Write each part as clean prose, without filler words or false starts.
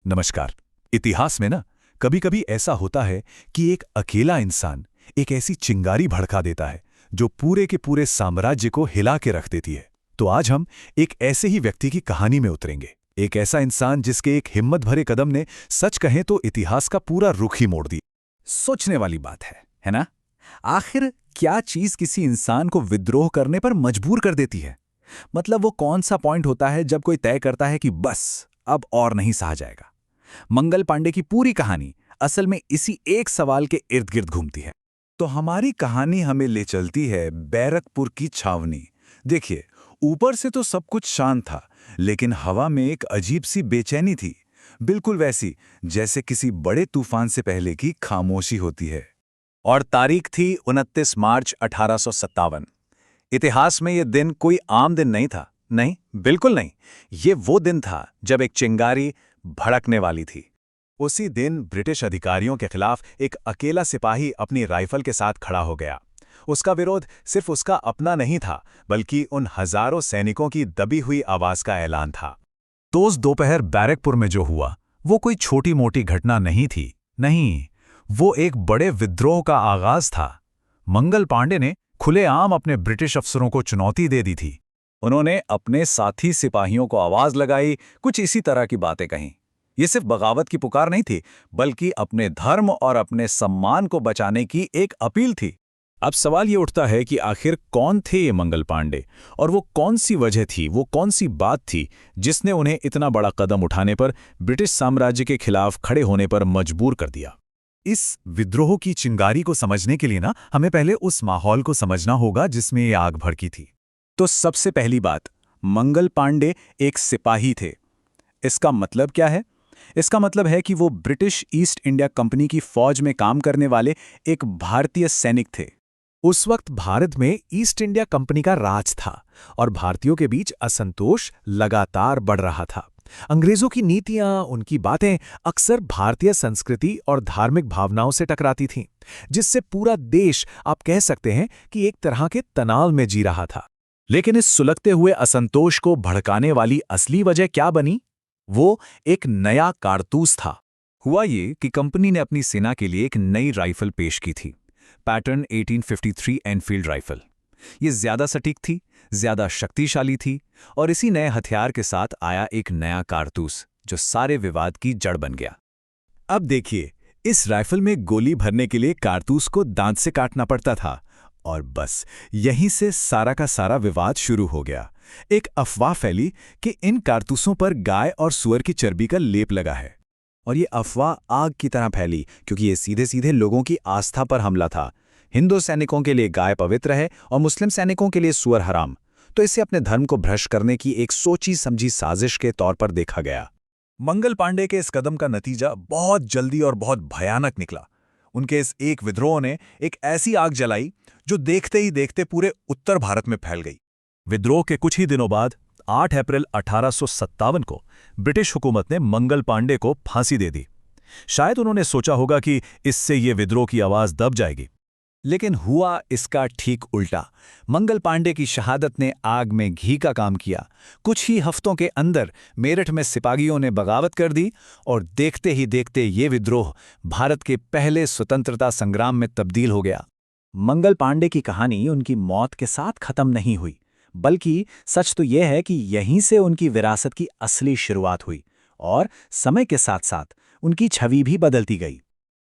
नमस्कार। इतिहास में ना कभी कभी ऐसा होता है कि एक अकेला इंसान एक ऐसी चिंगारी भड़का देता है जो पूरे के पूरे साम्राज्य को हिला के रख देती है। तो आज हम एक ऐसे ही व्यक्ति की कहानी में उतरेंगे। एक ऐसा इंसान जिसके एक हिम्मत भरे कदम ने सच कहें तो इतिहास का पूरा रुख ही मोड़ दिया। सोचने वाली बात है ना? आखिर क्या चीज किसी इंसान को विद्रोह करने पर मजबूर कर देती है? मतलब वो कौन सा पॉइंट होता है जब कोई तय करता है कि बस अब और नहीं सहा जाएगा? मंगल पांडे की पूरी कहानी असल में इसी एक सवाल के इर्द गिर्द घूमती है। तो हमारी कहानी हमें ले चलती है बैरकपुर की छावनी। देखिए, ऊपर से तो सब कुछ शांत था, लेकिन हवा में एक अजीब सी बेचैनी थी, बिल्कुल वैसी जैसे किसी बड़े तूफान से पहले की खामोशी होती है। और तारीख थी 29 मार्च 1857। इतिहास में यह दिन कोई आम दिन नहीं था। नहीं, बिल्कुल नहीं। ये वो दिन था जब एक चिंगारी भड़कने वाली थी। उसी दिन ब्रिटिश अधिकारियों के खिलाफ एक अकेला सिपाही अपनी राइफल के साथ खड़ा हो गया। उसका विरोध सिर्फ उसका अपना नहीं था, बल्कि उन हजारों सैनिकों की दबी हुई आवाज का ऐलान था। तो उस दोपहर बैरकपुर में जो हुआ वो कोई छोटी मोटी घटना नहीं थी। नहीं, वो एक बड़े विद्रोह का आगाज था। मंगल पांडे ने खुलेआम अपने ब्रिटिश अफसरों को चुनौती दे दी थी। उन्होंने अपने साथी सिपाहियों को आवाज लगाई, कुछ इसी तरह की बातें कहीं। ये सिर्फ बगावत की पुकार नहीं थी, बल्कि अपने धर्म और अपने सम्मान को बचाने की एक अपील थी। अब सवाल ये उठता है कि आखिर कौन थे ये मंगल पांडे, और वो कौन सी वजह थी, वो कौन सी बात थी जिसने उन्हें इतना बड़ा कदम उठाने पर, ब्रिटिश साम्राज्य के खिलाफ खड़े होने पर मजबूर कर दिया। इस विद्रोह की चिंगारी को समझने के लिए ना हमें पहले उस माहौल को समझना होगा जिसमें ये आग भड़की थी। तो सबसे पहली बात, मंगल पांडे एक सिपाही थे। इसका मतलब क्या है? इसका मतलब है कि वो ब्रिटिश ईस्ट इंडिया कंपनी की फौज में काम करने वाले एक भारतीय सैनिक थे। उस वक्त भारत में ईस्ट इंडिया कंपनी का राज था और भारतीयों के बीच असंतोष लगातार बढ़ रहा था। अंग्रेजों की नीतियां, उनकी बातें अक्सर भारतीय संस्कृति और धार्मिक भावनाओं से टकराती थीं, जिससे पूरा देश, आप कह सकते हैं कि एक तरह के तनाव में जी रहा था। लेकिन इस सुलगते हुए असंतोष को भड़काने वाली असली वजह क्या बनी? वो एक नया कारतूस था। हुआ ये कि कंपनी ने अपनी सेना के लिए एक नई राइफल पेश की थी, पैटर्न 1853 एनफील्ड राइफल। ये ज्यादा सटीक थी, ज्यादा शक्तिशाली थी, और इसी नए हथियार के साथ आया एक नया कारतूस जो सारे विवाद की जड़ बन गया। अब देखिए, इस राइफल में गोली भरने के लिए कारतूस को दांत से काटना पड़ता था, और बस यहीं से सारा का सारा विवाद शुरू हो गया। एक अफवाह फैली कि इन कारतूसों पर गाय और सुअर की चर्बी का लेप लगा है। और ये अफवाह आग की तरह फैली, क्योंकि ये सीधे सीधे लोगों की आस्था पर हमला था। हिंदू सैनिकों के लिए गाय पवित्र है और मुस्लिम सैनिकों के लिए सुअर हराम। तो इसे अपने धर्म को भ्रष्ट करने की एक सोची समझी साजिश के तौर पर देखा गया। मंगल पांडे के इस कदम का नतीजा बहुत जल्दी और बहुत भयानक निकला। उनके इस एक विद्रोह ने एक ऐसी आग जलाई जो देखते ही देखते पूरे उत्तर भारत में फैल गई। विद्रोह के कुछ ही दिनों बाद 8 अप्रैल 1857 को ब्रिटिश हुकूमत ने मंगल पांडे को फांसी दे दी। शायद उन्होंने सोचा होगा कि इससे ये विद्रोह की आवाज दब जाएगी, लेकिन हुआ इसका ठीक उल्टा। मंगल पांडे की शहादत ने आग में घी का काम किया। कुछ ही हफ्तों के अंदर मेरठ में सिपाहियों ने बगावत कर दी, और देखते ही देखते ये विद्रोह भारत के पहले स्वतंत्रता संग्राम में तब्दील हो गया। मंगल पांडे की कहानी उनकी मौत के साथ खत्म नहीं हुई, बल्कि सच तो यह है कि यहीं से उनकी विरासत की असली शुरुआत हुई, और समय के साथ साथ उनकी छवि भी बदलती गई।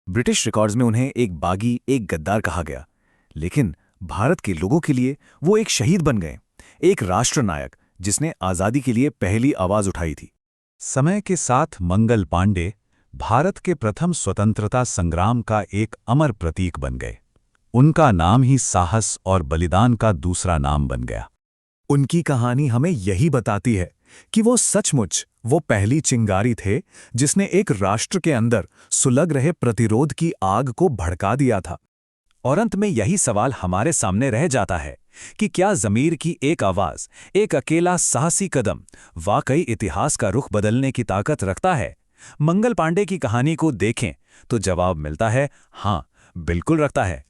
ब्रिटिश रिकॉर्ड्स में उन्हें एक बागी, एक गद्दार कहा गया, लेकिन भारत के लोगों के लिए वो एक शहीद बन गए, एक राष्ट्रनायक जिसने आज़ादी के लिए पहली आवाज उठाई थी। समय के साथ मंगल पांडे भारत के प्रथम स्वतंत्रता संग्राम का एक अमर प्रतीक बन गए। उनका नाम ही साहस और बलिदान का दूसरा नाम बन गया। उनकी कहानी हमें यही बताती है कि वो सचमुच वो पहली चिंगारी थे जिसने एक राष्ट्र के अंदर सुलग रहे प्रतिरोध की आग को भड़का दिया था। और अंत में यही सवाल हमारे सामने रह जाता है कि क्या ज़मीर की एक आवाज़, एक अकेला साहसी कदम वाकई इतिहास का रुख बदलने की ताकत रखता है? मंगल पांडे की कहानी को देखें तो जवाब मिलता है, हाँ, बिल्कुल रखता है।